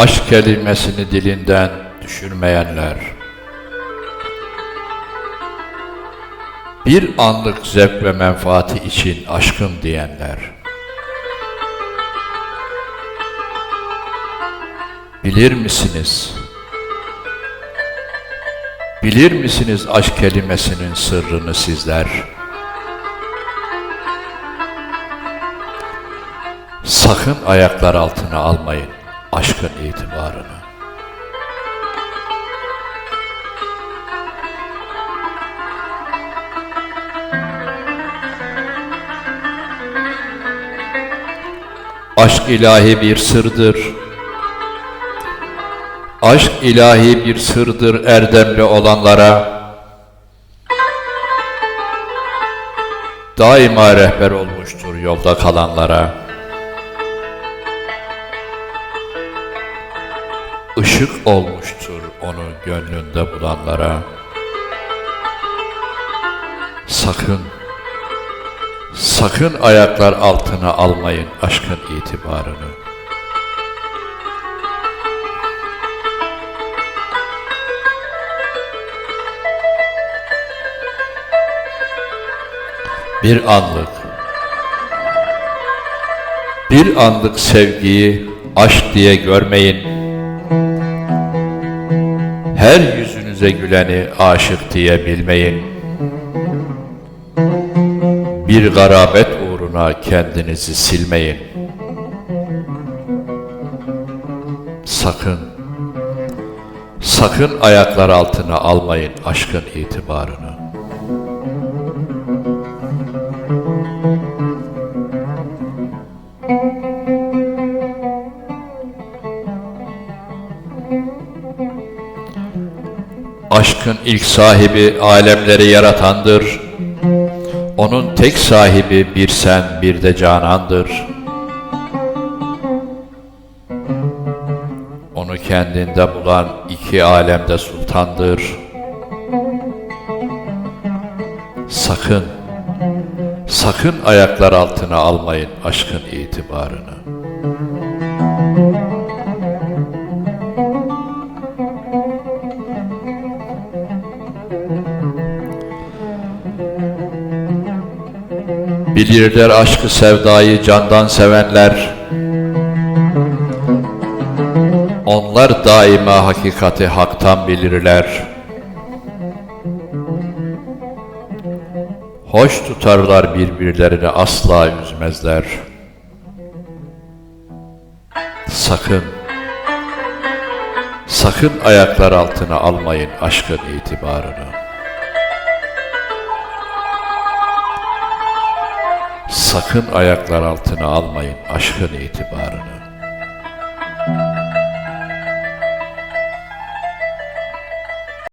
Aşk kelimesini dilinden düşürmeyenler, bir anlık zevk ve menfaati için aşkım diyenler, bilir misiniz? Bilir misiniz aşk kelimesinin sırrını sizler? Sakın ayaklar altına almayın aşkın itibarını. Aşk ilahi bir sırdır. Aşk ilahi bir sırdır erdemli olanlara. Daima rehber olmuştur yolda kalanlara. Işık olmuştur onu gönlünde bulanlara. Sakın, sakın ayaklar altına almayın aşkın itibarını. Bir anlık sevgiyi aşk diye görmeyin. Her yüzünüze güleni aşık diye bilmeyin. Bir garabet uğruna kendinizi silmeyin. Sakın, sakın ayaklar altına almayın aşkın itibarını. Aşkın ilk sahibi alemleri yaratandır. Onun tek sahibi bir sen bir de canandır. Onu kendinde bulan iki alemde sultandır. Sakın, sakın ayaklar altına almayın aşkın itibarını. Bilirler aşkı sevdayı candan sevenler. Onlar daima hakikati haktan bilirler. Hoş tutarlar birbirlerini asla üzmezler. Sakın, sakın ayaklar altına almayın aşkın itibarını. Sakın ayaklar altına almayın aşkın itibarını.